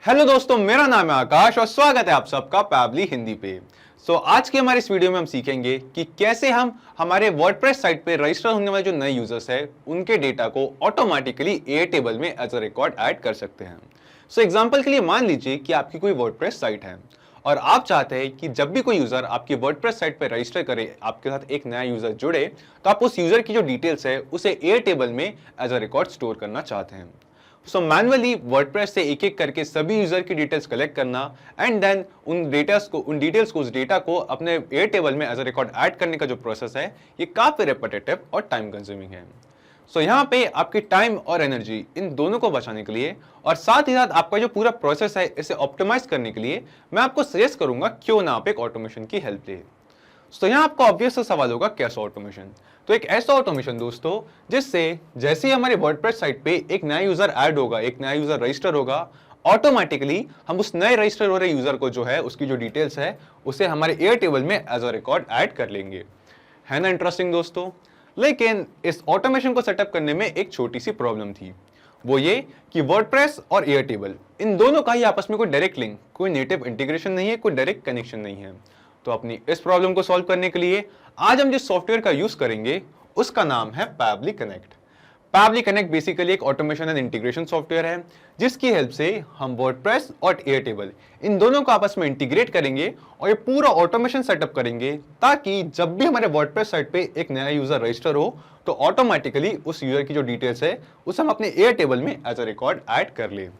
Hello दोस्तों, मेरा नाम है आकाश और स्वागत है आप सबका पैबली हिंदी पे। आज के हमारे इस वीडियो में हम सीखेंगे कि कैसे हम हमारे वर्डप्रेस साइट पे रजिस्टर होने वाले जो नए यूजर्स हैं उनके डेटा को ऑटोमेटिकली एयरटेबल में एज अ रिकॉर्ड ऐड कर सकते हैं। एग्जांपल के लिए मान लीजिए कि आपकी कोई वर्डप्रेस साइट है और आप चाहते हैं कि जब भी कोई यूजर आपकी वर्डप्रेस साइट पे रजिस्टर करे, आपके साथ एक नया यूजर जुड़े, तो आप उस यूजर की जो डिटेल्स है उसे एयरटेबल में एज अ रिकॉर्ड स्टोर करना चाहते हैं। मैनुअली वर्डप्रेस से एक एक करके सभी यूजर की डिटेल्स कलेक्ट करना एंड देन उन डिटेल्स को उस डेटा को अपने एयरटेबल में एज अ रिकॉर्ड ऐड करने का जो प्रोसेस है, ये काफी रेपिटेटिव और टाइम कंज्यूमिंग है। यहाँ पे आपकी टाइम और एनर्जी इन दोनों को बचाने के लिए और साथ ही साथ आपका जो पूरा प्रोसेस है इसे ऑप्टिमाइज करने के लिए मैं आपको सजेस्ट करूंगा क्यों ना आप एक ऑटोमेशन की हेल्प ले। यहाँ आपका ऑब्वियस सा सवाल होगा, कैसा ऑटोमेशन? तो एक ऐसा ऑटोमेशन दोस्तों जिससे जैसे ही हमारे वर्डप्रेस साइट पे एक नया यूजर ऐड होगा, एक नया यूजर रजिस्टर होगा, ऑटोमेटिकली हम उस नए रजिस्टर हो रहे यूजर को जो है उसकी जो डिटेल्स है उसे हमारे एयरटेबल में एज अ रिकॉर्ड ऐड कर लेंगे। है ना इंटरेस्टिंग दोस्तों? लेकिन इस ऑटोमेशन को सेटअप करने में एक छोटी सी प्रॉब्लम थी। वो ये कि वर्डप्रेस और एयरटेबल इन दोनों का ही आपस में कोई डायरेक्ट लिंक, कोई नेटिव इंटीग्रेशन नहीं है, कोई डायरेक्ट कनेक्शन नहीं है। तो अपनी इस प्रॉब्लम को सॉल्व करने के लिए आज हम जिस सॉफ्टवेयर का यूज करेंगे उसका नाम है Pabbly connect. Pabbly connect basically एक ऑटोमेशन एंड इंटीग्रेशन सॉफ्टवेयर है जिसकी हेल्प से हम वर्डप्रेस और एयरटेबल इन दोनों को आपस में इंटीग्रेट करेंगे और ये पूरा ऑटोमेशन सेटअप करेंगे ताकि जब भी हमारे वर्डप्रेस साइट पे एक नया यूजर रजिस्टर हो तो ऑटोमेटिकली उस यूजर की जो डिटेल्स है उसे हम अपने एयरटेबल में एज अ रिकॉर्ड ऐड कर लें।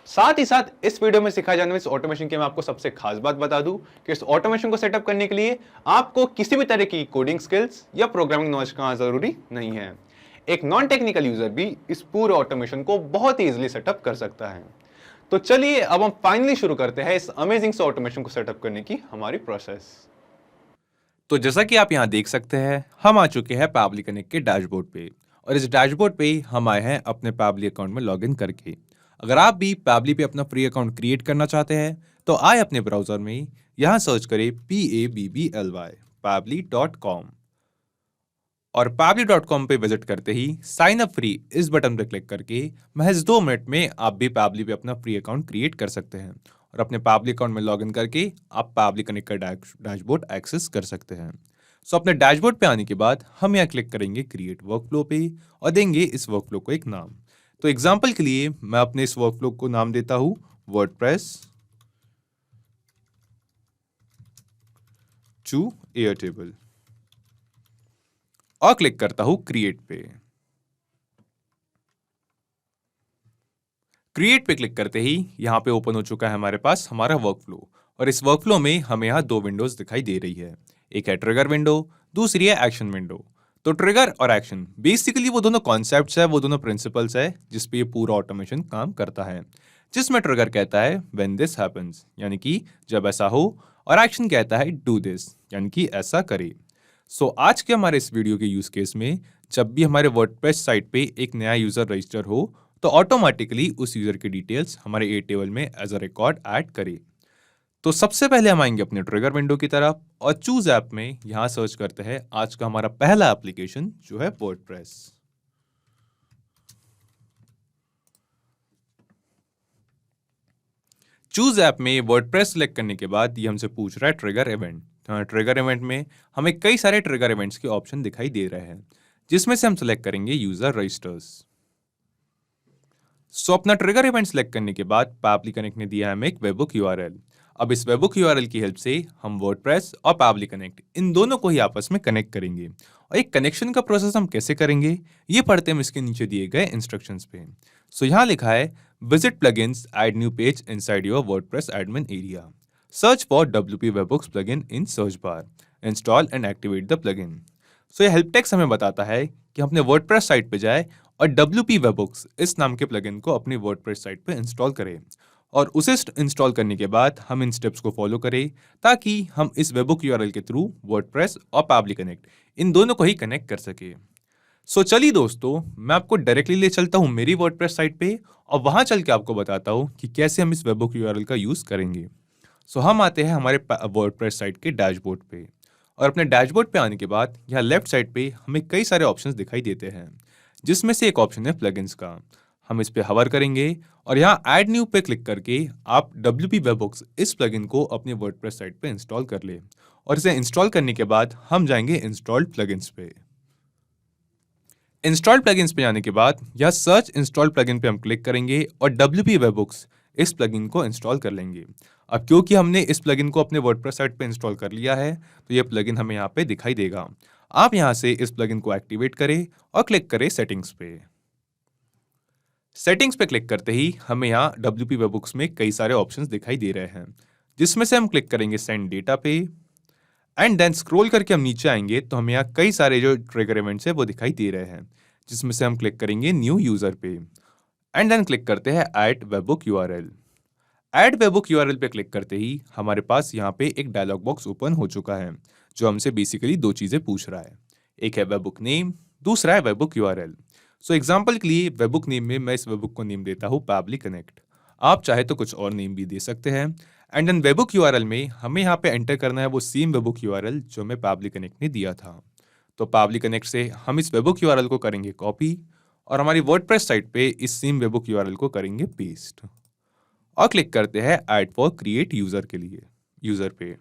साथ ही साथ इस वीडियो में सिखाए जाने वाले इस ऑटोमेशन की मैं आपको सबसे खास बात बता दूं कि इस ऑटोमेशन को सेटअप करने के लिए आपको किसी भी तरह की कोडिंग स्किल्स या प्रोग्रामिंग नॉलेज का जरूरी नहीं है। एक नॉन टेक्निकल यूजर भी इस पूरे ऑटोमेशन को बहुत ही इजीली सेटअप कर सकता है। तो चलिए अब हम फाइनली शुरू करते हैं इस अमेजिंग से ऑटोमेशन को सेटअप करने की हमारी प्रोसेस। तो जैसा कि आप यहाँ देख सकते हैं, हम आ चुके हैं पैबली कनेक्ट के डैशबोर्ड पे और इस डैशबोर्ड पे हम आए हैं अपने पैबली अकाउंट में लॉगिन करके। अगर आप भी पैबली पे अपना फ्री अकाउंट क्रिएट करना चाहते हैं तो आए अपने ब्राउजर में, यहाँ सर्च करें PABBLY pabbly.com और pabbly.com पे विजिट करते ही साइन अप फ्री इस बटन पे क्लिक करके महज 2 मिनट में आप भी पैबली पे अपना फ्री अकाउंट क्रिएट कर सकते हैं और अपने पैबली अकाउंट में लॉगिन करके आप पैबली कनेक्ट का डैशबोर्ड एक्सेस कर सकते हैं। अपने डैशबोर्ड पे आने के बाद हम यहाँ क्लिक करेंगे क्रिएट वर्कफ्लो पे और देंगे इस वर्कफ्लो को एक नाम। तो एग्जांपल के लिए मैं अपने इस वर्कफ्लो को नाम देता हूं वर्डप्रेस टू एयरटेबल और क्लिक करता हूं क्रिएट पे। क्रिएट पे क्लिक करते ही यहाँ पे ओपन हो चुका है हमारे पास हमारा वर्कफ्लो और इस वर्कफ्लो में हमें यहाँ 2 विंडोज दिखाई दे रही है। एक है ट्रिगर विंडो, दूसरी है एक्शन विंडो। तो ट्रिगर और एक्शन बेसिकली वो दोनों कॉन्सेप्ट्स है, वो दोनों प्रिंसिपल्स है जिस पे ये पूरा ऑटोमेशन काम करता है। जिसमें ट्रिगर कहता है व्हेन दिस हैपेंस, यानी कि जब ऐसा हो, और एक्शन कहता है डू दिस, यानी कि ऐसा करे। आज के हमारे इस वीडियो के यूज केस में जब भी हमारे वर्डप्रेस साइट पे एक नया यूजर रजिस्टर हो तो ऑटोमेटिकली उस यूजर की डिटेल्स हमारे एयरटेबल में एज अ रिकॉर्ड ऐड करे। तो सबसे पहले हम आएंगे अपने ट्रिगर विंडो की तरफ और चूज ऐप में यहां सर्च करते हैं आज का हमारा पहला एप्लीकेशन जो है वर्डप्रेस। चूज ऐप में वर्डप्रेस सिलेक्ट करने के बाद ये हमसे पूछ रहा है ट्रिगर इवेंट। ट्रिगर इवेंट में हमें कई सारे ट्रिगर इवेंट्स के ऑप्शन दिखाई दे रहे हैं जिसमें से हम सिलेक्ट करेंगे यूजर रजिस्टर्स। अपना ट्रिगर इवेंट सिलेक्ट करने के बाद पैबली कनेक्ट ने दिया हमें एक वेबबुक यूआरएल। अब इस वेबबुक यूआरएल की हेल्प से हम वर्डप्रेस और पैबली कनेक्ट इन दोनों को ही आपस में कनेक्ट करेंगे और एक कनेक्शन का प्रोसेस हम कैसे करेंगे ये पढ़ते हम इसके नीचे दिए गए इंस्ट्रक्शंस पे। यहाँ लिखा है visit plugins add new page inside your WordPress admin area, search for WP webbooks plugin in search bar, install and activate the plugin. ये हेल्प टेक्स्ट हमें बताता है कि हम अपने वर्डप्रेस साइट पे जाए और WP वेबबुक्स इस नाम के प्लगइन को अपनी वर्डप्रेस साइट पे इंस्टॉल करें और उसे इंस्टॉल करने के बाद हम इन स्टेप्स को फॉलो करें ताकि हम इस वेबबुक यूआरएल के थ्रू वर्डप्रेस और पैबली कनेक्ट इन दोनों को ही कनेक्ट कर सके। चलिए दोस्तों, मैं आपको डायरेक्टली ले चलता हूं मेरी वर्डप्रेस साइट पे और वहां चल के आपको बताता हूं कि कैसे हम इस वेबबुक यूआरएल का यूज करेंगे। हम आते हैं हमारे वर्डप्रेस साइट के डैशबोर्ड पे और अपने डैशबोर्ड पे आने के बाद यहाँ लेफ्ट साइड पे हमें कई सारे ऑप्शंस दिखाई देते हैं जिसमें से एक ऑप्शन है प्लगइन्स का। हम इस पे हवर करेंगे और यहाँ ऐड न्यू पे क्लिक करके आप WP Webhooks इस प्लगइन को अपने वर्डप्रेस साइट पे इंस्टॉल कर ले। और इसे इंस्टॉल करने के बाद हम जाएंगे इंस्टॉल्ड प्लगइन्स पे। इंस्टॉल्ड प्लगइन्स पे जाने के बाद यहाँ सर्च इंस्टॉल्ड प्लगइन पे हम क्लिक करेंगे और WP Webhooks इस प्लगइन को इंस्टॉल कर लेंगे। अब क्योंकि हमने इस प्लगइन को अपने वर्डप्रेस साइट पे इंस्टॉल कर लिया है तो ये प्लगइन हमें यहाँ पे दिखाई देगा। आप यहाँ से इस प्लगइन को एक्टिवेट करें और क्लिक करें सेटिंग्स पे। सेटिंग्स पे क्लिक करते ही हमें यहाँ WP Webhooks में कई सारे ऑप्शंस दिखाई दे रहे हैं, जिसमें से हम क्लिक करेंगे सेंड डेटा पे एंड देन स्क्रॉल करके हम नीचे आएंगे तो हमें यहाँ कई सारे जो ट्रिगर इवेंट्स है वो दिखाई दे रहे हैं, जिसमें से हम क्लिक करेंगे न्यू यूजर पे एंड देन क्लिक करते हैं add WebBook URL. Add WebBook URL पे क्लिक करते ही हमारे पास यहाँ पे एक डायलॉग बॉक्स ओपन हो चुका है, जो हमसे बेसिकली दो चीजें पूछ रहा है। एक है वेबबुक नेम, दूसरा है वेबबुक यूआरएल। सो एग्जाम्पल के लिए वेबबुक नेम में मैं इस वेबबुक को नेम देता हूँ पैबली कनेक्ट। आप चाहे तो कुछ और नेम भी दे सकते हैं। एंड देन वेबबुक यूआरएल में हमें यहाँ पे एंटर करना है वो सेम वेबबुक यूआरएल जो हमें पैबली कनेक्ट ने दिया था। तो पैबली कनेक्ट से हम इस वेबबुक यूआरएल को करेंगे कॉपी और हमारी वर्डप्रेस साइट पे इस सेम वेबबुक यूआरएल को करेंगे पेस्ट और क्लिक करते हैं ऐड फॉर क्रिएट यूजर के लिए यूजर पे।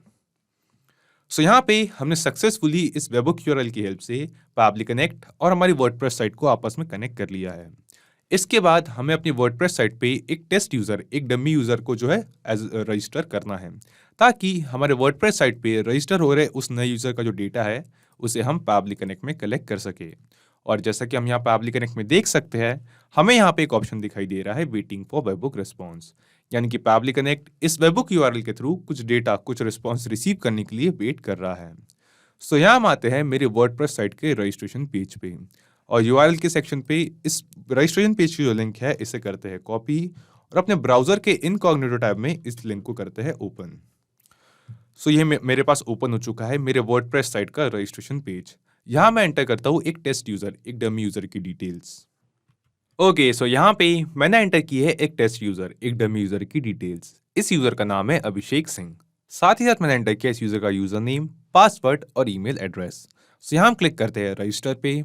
सो यहाँ पे हमने सक्सेसफुली इस वेबबुक यूआरएल की हेल्प से पैबली कनेक्ट और हमारी वर्डप्रेस साइट को आपस में कनेक्ट कर लिया है। इसके बाद हमें अपनी वर्डप्रेस साइट पे एक टेस्ट यूजर, एक डमी यूजर को जो है एज रजिस्टर करना है, ताकि हमारे वर्डप्रेस साइट पे रजिस्टर हो रहे उस नए यूजर का जो डेटा है उसे हम पैबली कनेक्ट में कलेक्ट कर सके। और जैसा कि हम यहाँ पैबली कनेक्ट में देख सकते हैं, हमें यहाँ पे एक ऑप्शन दिखाई दे रहा है वेटिंग फॉर वेबबुक रिस्पॉन्स, यानी कि पैबली कनेक्ट इस वेबबुक यूआरएल के थ्रू कुछ डेटा, कुछ रिस्पॉन्स रिसीव करने के लिए वेट कर रहा है। सो यहाँ हम आते हैं मेरे वर्डप्रेस साइट के रजिस्ट्रेशन पेज पे और यूआरएल के सेक्शन पे इस रजिस्ट्रेशन पेज की जो लिंक है इसे करते हैं कॉपी और अपने ब्राउजर के इनकॉग्निटो टैब में इस लिंक को करते हैं ओपन। सो ये मेरे पास ओपन हो चुका है मेरे वर्डप्रेस साइट का रजिस्ट्रेशन पेज। यहाँ मैं एंटर करता हूँ एक टेस्ट यूजर, एक डमी यूजर की डिटेल्स। ओके, सो यहाँ पे मैंने एंटर की है एक टेस्ट यूजर, एक डमी यूजर की डिटेल्स। इस यूजर का नाम है अभिषेक सिंह। साथ ही साथ मैंने एंटर किया इस यूजर का यूजर नेम, पासवर्ड और ईमेल एड्रेस। सो यहाँ हम क्लिक करते हैं रजिस्टर पे।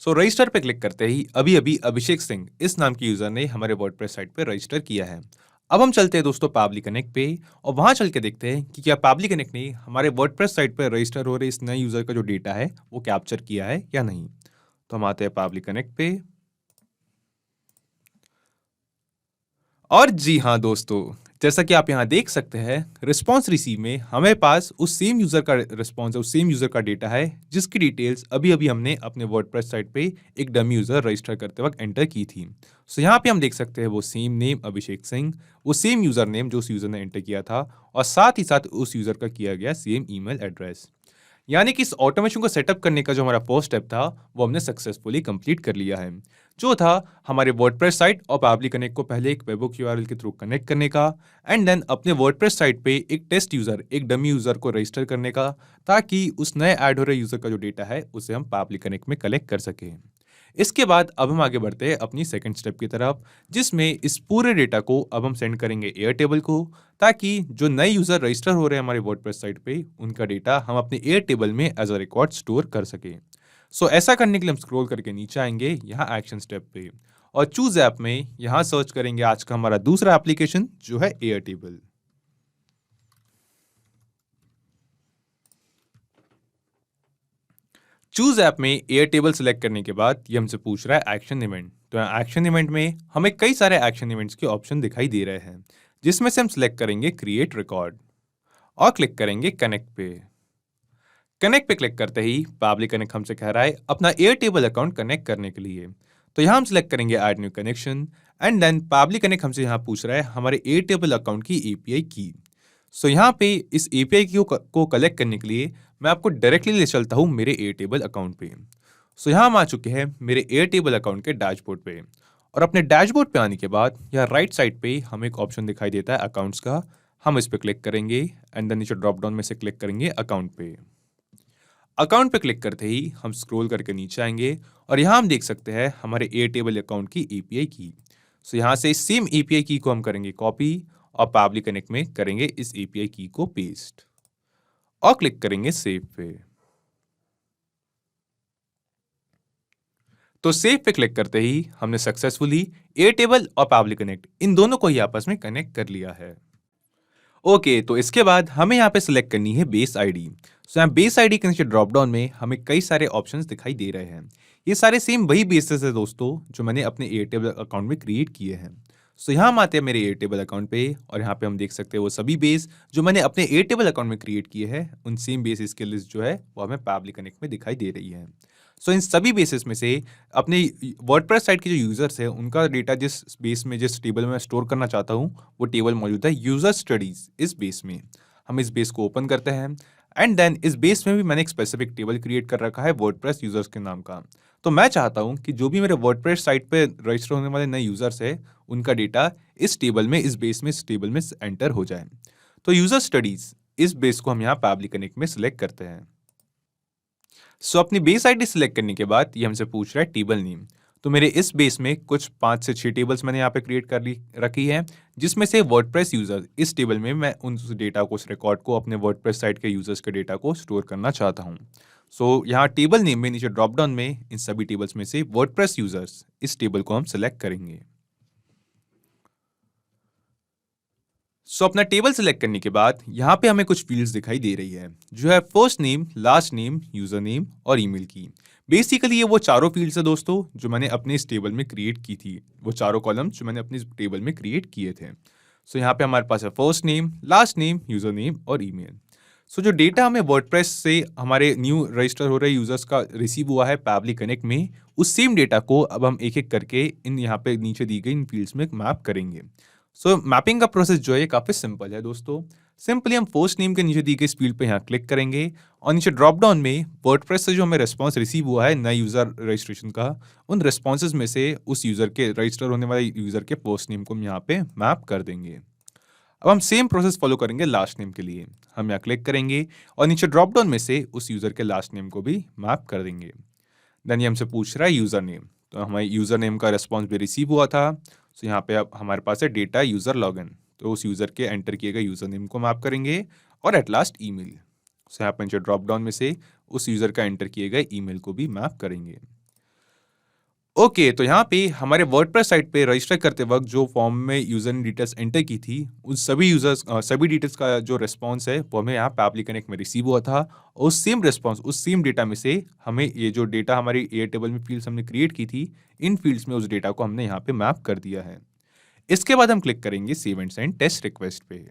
सो रजिस्टर पे क्लिक करते ही अभी अभी अभिषेक सिंह इस नाम के यूजर ने हमारे वर्डप्रेस साइट पे रजिस्टर किया है। अब हम चलते हैं दोस्तों पैबली कनेक्ट पे और वहां चल के देखते हैं कि क्या पैबली कनेक्ट ने हमारे वर्डप्रेस साइट पे रजिस्टर हो रहे इस नए यूजर का जो डेटा है वो कैप्चर किया है या नहीं। तो हम आते हैं पैबली कनेक्ट पे और जी हाँ दोस्तों, जैसा कि आप यहाँ देख सकते हैं रिस्पॉन्स रिसीव में हमें पास उस सेम यूजर का रिस्पॉन्स है, उस सेम यूजर का डेटा है जिसकी डिटेल्स अभी अभी हमने अपने वर्डप्रेस साइट पे एक डमी यूजर रजिस्टर करते वक्त एंटर की थी। सो यहाँ पे हम देख सकते हैं वो सेम नेम अभिषेक सिंह, वो सेम यूजर नेम जो उस यूजर ने एंटर किया था और साथ ही साथ उस यूजर का किया गया सेम ईमेल एड्रेस। यानी कि इस ऑटोमेशन को सेटअप करने का जो हमारा फर्स्ट स्टेप था वो हमने सक्सेसफुली कंप्लीट कर लिया है, जो था हमारे वर्डप्रेस साइट और पैबली कनेक्ट को पहले एक वेबबुक यूआरएल के थ्रू कनेक्ट करने का एंड देन अपने वर्डप्रेस साइट पे एक टेस्ट यूजर, एक डमी यूजर को रजिस्टर करने का, ताकि उस नए ऐड हो रहे यूजर का जो डेटा है उसे हम पैबली कनेक्ट में कलेक्ट कर सके। इसके बाद अब हम आगे बढ़ते हैं अपनी सेकंड स्टेप की तरफ, जिसमें इस पूरे डेटा को अब हम सेंड करेंगे एयरटेबल को, ताकि जो नए यूजर रजिस्टर हो रहे हैं हमारे वर्डप्रेस साइट पे उनका डेटा हम अपने एयरटेबल में एज अ रिकॉर्ड स्टोर कर सके। सो ऐसा करने के लिए हम स्क्रॉल करके नीचे आएंगे यहाँ एक्शन स्टेप पे और चूज ऐप में यहाँ सर्च करेंगे आज का हमारा दूसरा एप्लीकेशन जो है एयरटेबल। चूज ऐप में एयरटेबल सेलेक्ट करने के बाद ये हमसे पूछ रहा है एक्शन इवेंट। तो एक्शन इवेंट में हमें कई सारे एक्शन इवेंट्स के ऑप्शन दिखाई दे रहे हैं, जिसमें से हम सिलेक्ट करेंगे क्रिएट रिकॉर्ड और क्लिक करेंगे कनेक्ट पे। कनेक्ट पे क्लिक करते ही पैबली कनेक्ट हमसे कह रहा है अपना एयरटेबल अकाउंट कनेक्ट करने के लिए। तो यहाँ हम सिलेक्ट करेंगे add new connection and then Pabbly connect हमसे यहाँ पूछ रहा है हमारे एयरटेबल अकाउंट की एपीआई की। सो यहाँ पे इस एपीआई की को कलेक्ट करने के लिए मैं आपको डायरेक्टली ले चलता हूँ मेरे एयरटेबल अकाउंट पे। सो यहाँ हम आ चुके हैं मेरे एयरटेबल अकाउंट के डैशबोर्ड पे और अपने डैशबोर्ड पे आने के बाद यहाँ राइट साइड पे हमें एक ऑप्शन दिखाई देता है अकाउंट्स का। हम इस पे क्लिक करेंगे एंड देन नीचे ड्रॉप डाउन में से क्लिक करेंगे अकाउंट पे। अकाउंट पे क्लिक करते ही हम स्क्रॉल करके नीचे आएंगे और यहाँ हम देख सकते हैं हमारे एयरटेबल अकाउंट की एपीआई की। सो यहाँ से सेम एपीआई की को हम करेंगे कॉपी और पैबली कनेक्ट में करेंगे इस एपीआई की को पेस्ट और क्लिक करेंगे सेव पे। तो सेव पे क्लिक करते ही हमने सक्सेसफुली एयरटेबल और पैबली कनेक्ट इन दोनों को ही आपस में कनेक्ट कर लिया है। ओके, तो इसके बाद हमें यहाँ पे सिलेक्ट करनी है बेस आईडी। सो यहाँ बेस आईडी के नीचे ड्रॉप डाउन में हमें कई सारे ऑप्शंस दिखाई दे रहे हैं। ये सारे सेम वही बेसेस है दोस्तों जो मैंने अपने एयरटेबल अकाउंट में क्रिएट किए हैं। सो यहाँ हम आते हैं मेरे एयरटेबल अकाउंट पे और यहाँ पे हम देख सकते हैं वो सभी बेस जो मैंने अपने एयरटेबल अकाउंट में क्रिएट किए हैं उन सेम बेसिस की लिस्ट जो है वो हमें पैबली कनेक्ट में दिखाई दे रही है। सो इन सभी बेसिस में से अपने वर्डप्रेस साइट के जो यूजर्स है उनका डेटा जिस बेस में जिस टेबल में मैं स्टोर करना चाहता हूँ वो टेबल मौजूद है यूजर स्टडीज इस बेस में। हम इस बेस को ओपन करते हैं एंड देन इस बेस में भी मैंने एक स्पेसिफिक टेबल क्रिएट कर रखा है वर्डप्रेस यूजर्स के नाम का। तो मैं चाहता हूँ कि जो भी मेरे वर्डप्रेस साइट पे रजिस्टर होने वाले नए यूजर्स है उनका डेटा इस टेबल में इस बेस में इस टेबल में एंटर हो जाए। तो यूजर स्टडीज इस बेस को हम यहाँ पैबली कनेक्ट में सिलेक्ट करते हैं। सो अपनी बेस आईडी सिलेक्ट करने के बाद ये हमसे पूछ रहा है टेबल नेम। तो मेरे इस बेस में कुछ 5 से 6 टेबल्स मैंने यहाँ पे क्रिएट कर रखी है जिसमें से वर्डप्रेस यूजर इस टेबल में मैं उन डेटा को उस रिकॉर्ड को अपने वर्डप्रेस साइट के यूजर्स के डेटा को स्टोर करना चाहता हूँ। सो यहाँ टेबल नेम में नीचे ड्रॉप डाउन में इन सभी टेबल्स में से वर्डप्रेस यूजर्स इस टेबल को हम सिलेक्ट करेंगे। सो अपना टेबल सिलेक्ट करने के बाद यहाँ पे हमें कुछ फील्ड्स दिखाई दे रही है जो है first name, last name, user name और ईमेल की। बेसिकली ये वो चारों फील्ड्स है दोस्तों जो मैंने अपने इस टेबल में क्रिएट की थी, वो चारों कॉलम्स जो मैंने अपने इस टेबल में क्रिएट किए थे। सो यहाँ पे हमारे पास है first name, last name, user name और ईमेल। सो जो डेटा हमें वर्डप्रेस से हमारे न्यू रजिस्टर हो रहे यूजर्स का रिसीव हुआ है पैबली कनेक्ट में, उस सेम डेटा को अब हम एक एक करके इन यहाँ पे नीचे दी गई इन फील्ड्स में मैप करेंगे। सो मैपिंग का प्रोसेस जो है ये काफ़ी सिंपल है दोस्तों। सिंपली हम फर्स्ट नेम के नीचे दी गई इस फील्ड पे यहाँ क्लिक करेंगे और नीचे ड्रॉप डाउन में वर्डप्रेस से जो हमें रिस्पांस रिसीव हुआ है नए यूज़र रजिस्ट्रेशन का, उन रिस्पॉन्सेज में से उस यूज़र के रजिस्टर होने वाले यूज़र के फर्स्ट नेम को हम यहाँ पे मैप कर देंगे। अब हम सेम प्रोसेस फॉलो करेंगे लास्ट नेम के लिए। हम यहाँ क्लिक करेंगे और नीचे ड्रॉप डाउन में से उस यूज़र के लास्ट नेम को भी मैप कर देंगे। देन ये हमसे पूछ रहा है यूज़र नेम, तो हमारे यूज़र नेम का रिस्पॉन्स भी रिसीव हुआ था। सो यहाँ पे अब हमारे पास है डेटा यूज़र लॉगिन, तो उस यूज़र के एंटर किए गए यूज़र नेम को मैप करेंगे और एट लास्ट ईमेल। सो यहाँ पे नीचे ड्रॉप डाउन में से उस यूज़र का एंटर किए गए ईमेल को भी मैप करेंगे। ओके, तो यहाँ पे हमारे वर्डप्रेस साइट पे रजिस्टर करते वक्त जो फॉर्म में यूज़र ने डिटेल्स एंटर की थी उन सभी डिटेल्स का जो रिस्पॉन्स है वो हमें यहाँ पैबली कनेक्ट में रिसीव हुआ था। और उस सेम रिस्पॉन्स उस सेम डेटा में से हमें ये जो डेटा हमारी एयरटेबल में फील्ड्स हमने क्रिएट की थी इन फील्ड्स में उस डेटा को हमने यहाँ पे मैप कर दिया है। इसके बाद हम क्लिक करेंगे save and send test request पे।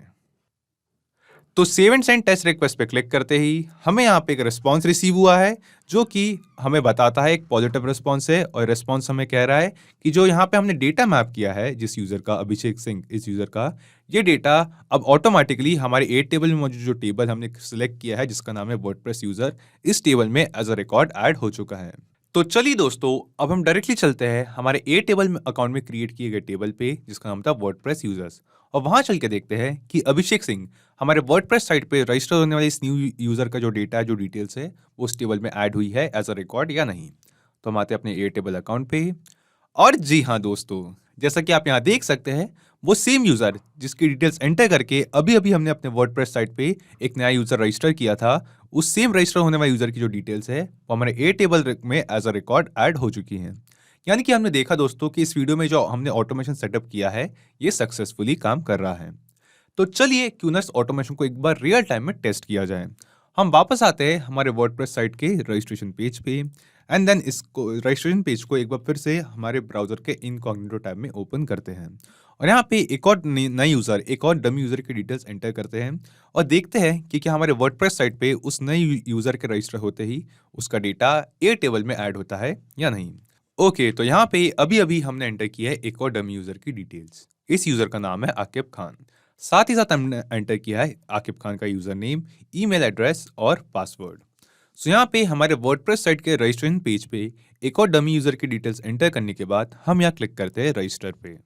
तो save and send test request पे क्लिक करते ही हमें यहाँ पे एक रिस्पॉन्स रिसीव हुआ है जो कि हमें बताता है एक पॉजिटिव रिस्पॉन्स है और रिस्पॉन्स हमें कह रहा है कि जो यहाँ पे हमने डेटा मैप किया है जिस यूज़र का, अभिषेक सिंह इस यूज़र का, ये डेटा अब ऑटोमेटिकली हमारे ए टेबल में मौजूद जो टेबल हमने सिलेक्ट किया है जिसका नाम है वर्डप्रेस यूज़र, इस टेबल में एज अ रिकॉर्ड ऐड हो चुका है। तो चलिए दोस्तों अब हम डायरेक्टली चलते हैं हमारे ए टेबल में अकाउंट में क्रिएट किए गए टेबल पे जिसका नाम था वर्डप्रेस यूजर्स, और वहां चल के देखते हैं कि अभिषेक सिंह हमारे वर्डप्रेस साइट पे रजिस्टर होने वाले इस न्यू यूजर का जो डेटा है, जो डिटेल्स है, वो उस टेबल में ऐड हुई है एज अ रिकॉर्ड या नहीं। तो हम आते हैं अपने ए टेबल अकाउंट पे और जी हाँ दोस्तों, जैसा कि आप यहाँ देख सकते हैं वो सेम यूजर जिसकी डिटेल्स एंटर करके अभी अभी हमने अपने वर्डप्रेस साइट पे एक नया यूजर रजिस्टर किया था, उस सेम रजिस्टर होने वाले यूजर की जो डिटेल्स है वो हमारे ए टेबल में एज अ रिकॉर्ड ऐड हो चुकी हैं। यानी कि हमने देखा दोस्तों कि इस वीडियो में जो हमने ऑटोमेशन सेटअप किया है ये सक्सेसफुली काम कर रहा है। तो चलिए क्यों ना इस ऑटोमेशन को एक बार रियल टाइम में टेस्ट किया जाए। हम वापस आते हैं हमारे वर्डप्रेस साइट के रजिस्ट्रेशन पेज पे एंड देन इसको रजिस्ट्रेशन पेज को एक बार फिर से हमारे ब्राउजर के इनकॉग्निटो टैब में ओपन करते हैं और यहाँ पे एक और नए यूजर, एक और डमी यूजर की डिटेल्स एंटर करते हैं और देखते हैं कि क्या हमारे वर्डप्रेस साइट पे उस नए यूजर के रजिस्टर होते ही उसका डेटा ए टेबल में ऐड होता है या नहीं। ओके, तो यहाँ पे अभी अभी हमने एंटर किया है एक और डमी यूजर की डिटेल्स। इस यूजर का नाम है आकिब खान। साथ ही साथ हमने एंटर किया है आकिब खान का यूजर नेम, ईमेल एड्रेस और पासवर्ड। सो यहाँ पे हमारे वर्डप्रेस साइट के रजिस्ट्रेशन पेज पे एक और डमी यूजर की डिटेल्स एंटर करने के बाद हम यहाँ क्लिक करते हैं रजिस्टर पे।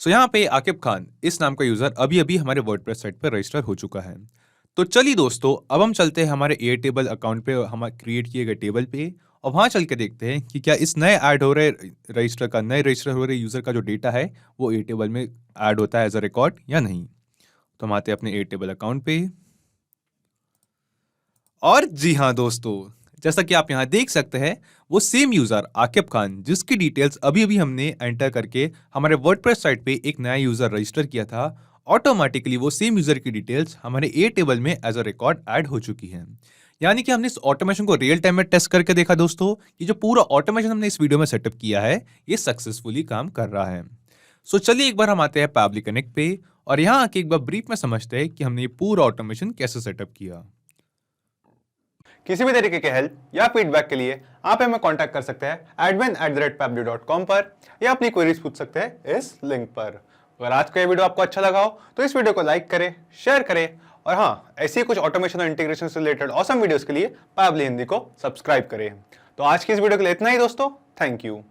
सो यहाँ पे आकिब खान इस नाम का यूजर अभी अभी हमारे वर्डप्रेस साइट पर रजिस्टर हो चुका है। तो चलिए दोस्तों अब हम चलते हैं हमारे एयर टेबल अकाउंट पे, हम क्रिएट किए गए टेबल पे, और वहां चल के देखते हैं कि क्या इस नए ऐड हो रहे रजिस्टर का, नए रजिस्टर हो रहे यूजर का जो डेटा है वो एयर टेबल में ऐड होता है एज अ रिकॉर्ड या नहीं। तो हम आते हैं अपने एयर टेबल अकाउंट पे और जी हाँ दोस्तों, जैसा कि आप यहाँ देख सकते हैं, वो सेम यूजर आकिब खान, जिसकी डिटेल्स अभी अभी हमने एंटर करके हमारे वर्डप्रेस साइट पे एक नया यूजर रजिस्टर किया था, ऑटोमेटिकली वो सेम यूजर की डिटेल्स हमारे ए टेबल में एज अ रिकॉर्ड ऐड हो चुकी है। यानी कि हमने इस ऑटोमेशन को रियल टाइम में टेस्ट करके देखा दोस्तों, कि जो पूरा ऑटोमेशन हमने इस वीडियो में सेटअप किया है, ये सक्सेसफुली काम कर रहा है। सो चलिए एक बार हम आते हैं पैबली कनेक्ट पे और यहाँ आके एक बार ब्रीफ में समझते हैं कि हमने ये पूरा ऑटोमेशन कैसे सेटअप किया। किसी भी तरीके के हेल्प या फीडबैक के लिए आप हमें कांटेक्ट कर सकते हैं admin@pably.com पर, या अपनी क्वेरीज पूछ सकते हैं इस लिंक पर। अगर आज का ये वीडियो आपको अच्छा लगा हो तो इस वीडियो को लाइक करें, शेयर करें, और हाँ, ऐसी ही कुछ ऑटोमेशन और इंटीग्रेशन से रिलेटेड ऑसम वीडियोस के लिए पैबली हिंदी को सब्सक्राइब करें। तो आज की इस वीडियो के लिए इतना ही दोस्तों, थैंक यू।